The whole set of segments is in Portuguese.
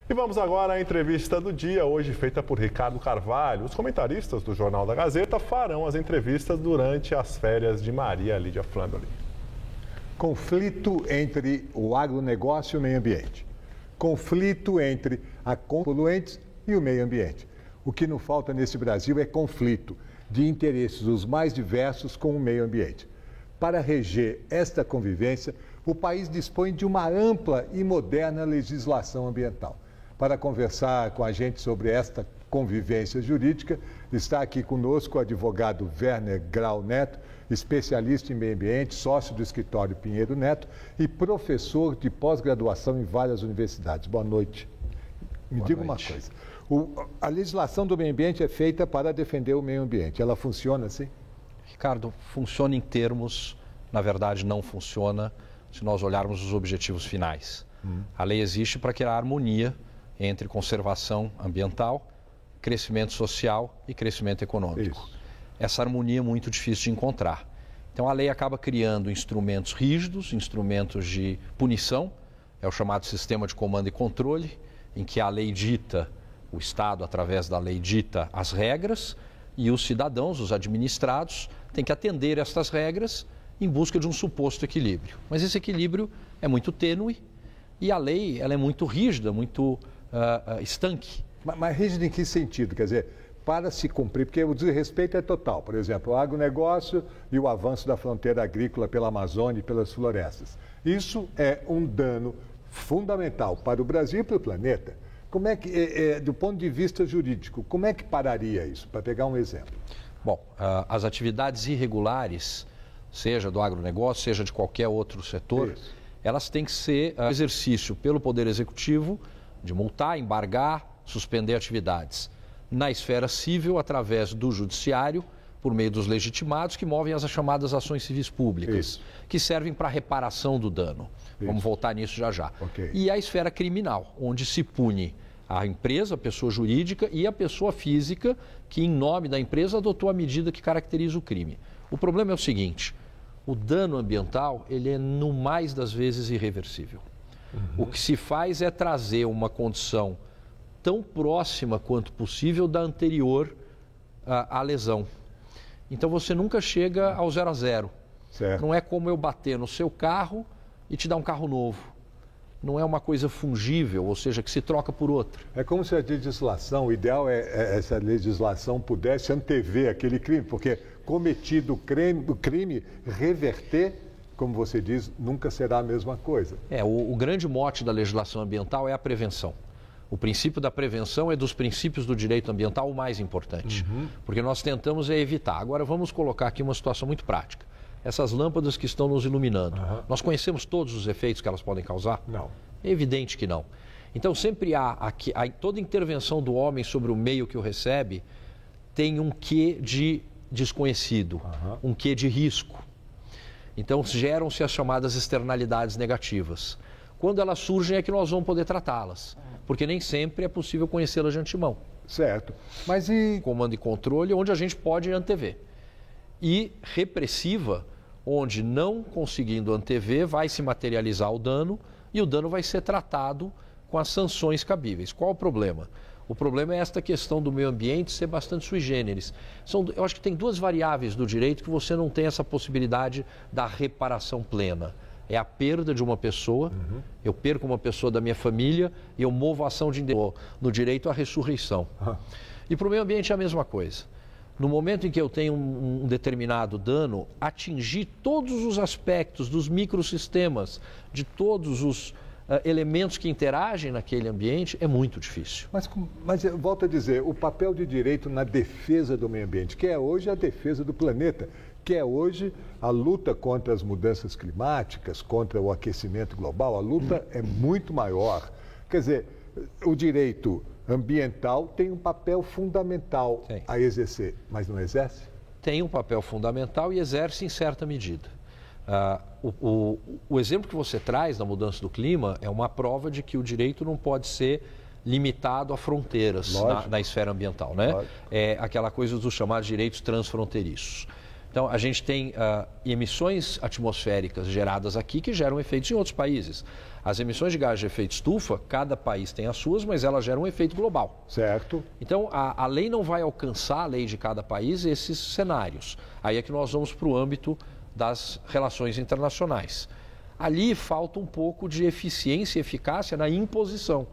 E vamos agora à entrevista do dia, hoje feita por Ricardo Carvalho. Os comentaristas do Jornal da Gazeta farão as entrevistas durante as férias de Maria Lídia Flandoli. Conflito entre o agronegócio e o meio ambiente. Conflito entre a poluentes e o meio ambiente. O que não falta nesse Brasil é conflito de interesses os mais diversos com o meio ambiente. Para reger esta convivência, o país dispõe de uma ampla e moderna legislação ambiental. Para conversar com a gente sobre esta convivência jurídica, está aqui conosco o advogado Werner Grau Neto, especialista em meio ambiente, sócio do escritório Pinheiro Neto e professor de pós-graduação em várias universidades. Boa noite. Me diga uma coisa, a legislação do meio ambiente é feita para defender o meio ambiente, ela funciona assim? Ricardo, funciona em termos, na verdade não funciona se nós olharmos os objetivos finais. A lei existe para criar harmonia entre conservação ambiental, crescimento social e crescimento econômico. Isso. Essa harmonia é muito difícil de encontrar. Então a lei acaba criando instrumentos rígidos, instrumentos de punição, é o chamado sistema de comando e controle, em que a lei dita, o Estado através da lei dita as regras e os cidadãos, os administrados, têm que atender estas regras em busca de um suposto equilíbrio. Mas esse equilíbrio é muito tênue e a lei ela é muito rígida, muito estanque. Mas rígido em que sentido? Quer dizer, para se cumprir, porque o desrespeito é total. Por exemplo, o agronegócio e o avanço da fronteira agrícola pela Amazônia e pelas florestas. Isso é um dano fundamental para o Brasil e para o planeta. Como é que, do ponto de vista jurídico, como é que pararia isso? Para pegar um exemplo. Bom, as atividades irregulares, seja do agronegócio, seja de qualquer outro setor, elas têm que ser exercício pelo Poder Executivo de multar, embargar, suspender atividades. Na esfera civil, através do judiciário, por meio dos legitimados, que movem as chamadas ações civis públicas, que servem para a reparação do dano. Vamos voltar nisso já já. E a esfera criminal, onde se pune a empresa, a pessoa jurídica e a pessoa física que, em nome da empresa, adotou a medida que caracteriza o crime. O problema é o seguinte, o dano ambiental, ele é, no mais das vezes, irreversível. O que se faz é trazer uma condição tão próxima quanto possível da anterior à lesão. Então você nunca chega ao 0 a 0. Certo. Não é como eu bater no seu carro e te dar um carro novo. Não é uma coisa fungível, ou seja, que se troca por outra. É como se a legislação, o ideal é essa legislação pudesse antever aquele crime, porque cometido o crime, reverter, como você diz, nunca será a mesma coisa. O grande mote da legislação ambiental é a prevenção. O princípio da prevenção é dos princípios do direito ambiental o mais importante, porque nós tentamos evitar. Agora vamos colocar aqui uma situação muito prática. Essas lâmpadas que estão nos iluminando, nós conhecemos todos os efeitos que elas podem causar? Não. É evidente que não. Então sempre toda intervenção do homem sobre o meio que o recebe tem um quê de desconhecido, um quê de risco. Então geram-se as chamadas externalidades negativas. Quando elas surgem é que nós vamos poder tratá-las, porque nem sempre é possível conhecê-las de antemão. Certo. Mas e comando e controle, onde a gente pode antever. E repressiva, onde não conseguindo antever, vai se materializar o dano e o dano vai ser tratado com as sanções cabíveis. Qual o problema? O problema é esta questão do meio ambiente ser bastante sui generis. Eu acho que tem duas variáveis do direito que você não tem essa possibilidade da reparação plena. É a perda de uma pessoa, eu perco uma pessoa da minha família e eu movo a ação no direito à ressurreição. E para o meio ambiente é a mesma coisa. No momento em que eu tenho um determinado dano, atingir todos os aspectos dos microsistemas, de todos os elementos que interagem naquele ambiente, é muito difícil. Mas eu volto a dizer, o papel de direito na defesa do meio ambiente, que é hoje a defesa do planeta, que é hoje a luta contra as mudanças climáticas, contra o aquecimento global, a luta é muito maior. Quer dizer, o direito ambiental tem um papel fundamental a exercer, mas não exerce? Tem um papel fundamental e exerce em certa medida. O exemplo que você traz da mudança do clima é uma prova de que o direito não pode ser limitado a fronteiras na esfera ambiental, né? É aquela coisa dos chamados direitos transfronteiriços. Então, a gente tem emissões atmosféricas geradas aqui que geram efeitos em outros países. As emissões de gás de efeito estufa, cada país tem as suas, mas elas geram um efeito global. Certo. Então, a lei não vai alcançar, a lei de cada país, esses cenários. Aí é que nós vamos para o âmbito das relações internacionais. Ali falta um pouco de eficiência e eficácia na imposição.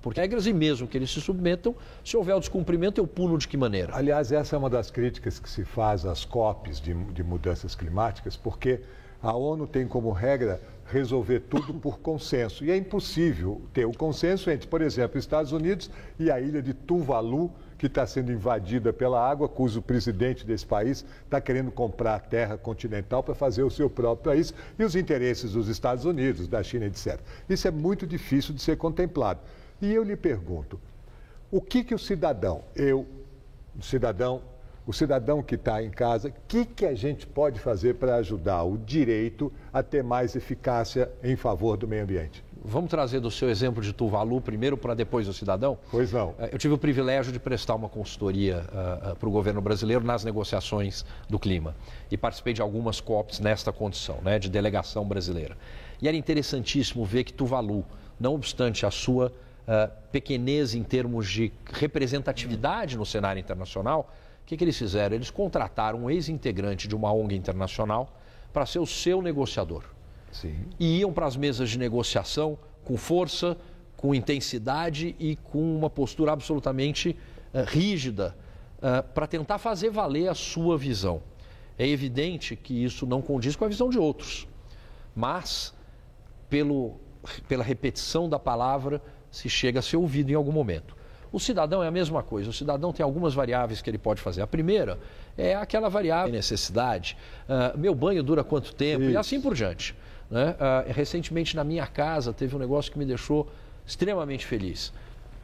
Porque regras, e mesmo que eles se submetam, se houver o descumprimento, eu puno de que maneira? Aliás, essa é uma das críticas que se faz às COPs de mudanças climáticas, porque a ONU tem como regra resolver tudo por consenso. E é impossível ter o consenso entre, por exemplo, Estados Unidos e a ilha de Tuvalu, que está sendo invadida pela água, cujo presidente desse país está querendo comprar terra continental para fazer o seu próprio país, e os interesses dos Estados Unidos, da China, etc. Isso é muito difícil de ser contemplado. E eu lhe pergunto, o que o cidadão, o cidadão que está em casa, o que a gente pode fazer para ajudar o direito a ter mais eficácia em favor do meio ambiente? Vamos trazer do seu exemplo de Tuvalu primeiro para depois o cidadão? Pois não. Eu tive o privilégio de prestar uma consultoria para o governo brasileiro nas negociações do clima e participei de algumas COPs nesta condição, né, de delegação brasileira. E era interessantíssimo ver que Tuvalu, não obstante a sua pequenez em termos de representatividade no cenário internacional, o que eles fizeram? Eles contrataram um ex-integrante de uma ONG internacional para ser o seu negociador. Sim. E iam para as mesas de negociação com força, com intensidade e com uma postura absolutamente rígida para tentar fazer valer a sua visão. É evidente que isso não condiz com a visão de outros, mas pela repetição da palavra se chega a ser ouvido em algum momento. O cidadão é a mesma coisa, o cidadão tem algumas variáveis que ele pode fazer. A primeira é aquela variável de necessidade, meu banho dura quanto tempo, e assim por diante. Né? Recentemente na minha casa teve um negócio que me deixou extremamente feliz.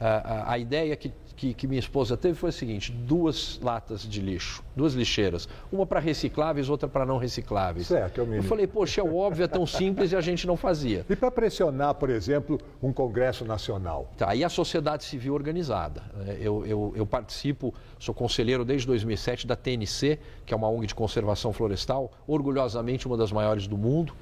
A ideia que minha esposa teve foi a seguinte: 2 latas de lixo, 2 lixeiras, uma para recicláveis, outra para não recicláveis. Certo, eu falei, poxa, é óbvio, é tão simples e a gente não fazia. E para pressionar, por exemplo, um Congresso Nacional? Tá, e a sociedade civil organizada. Eu participo, sou conselheiro desde 2007 da TNC, que é uma ONG de conservação florestal, orgulhosamente uma das maiores do mundo.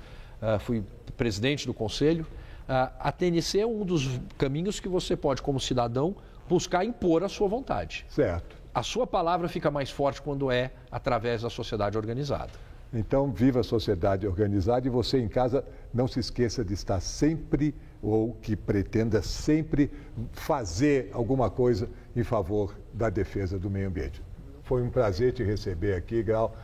Fui presidente do conselho. A TNC é um dos caminhos que você pode, como cidadão, buscar impor a sua vontade. Certo. A sua palavra fica mais forte quando é através da sociedade organizada. Então, viva a sociedade organizada e você em casa não se esqueça de estar sempre, ou que pretenda sempre fazer alguma coisa em favor da defesa do meio ambiente. Foi um prazer te receber aqui, Grau.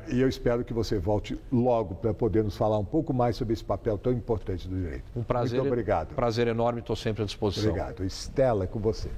E eu espero que você volte logo para poder nos falar um pouco mais sobre esse papel tão importante do direito. Um prazer. Muito obrigado. Prazer enorme, estou sempre à disposição. Obrigado. Estela, é com você.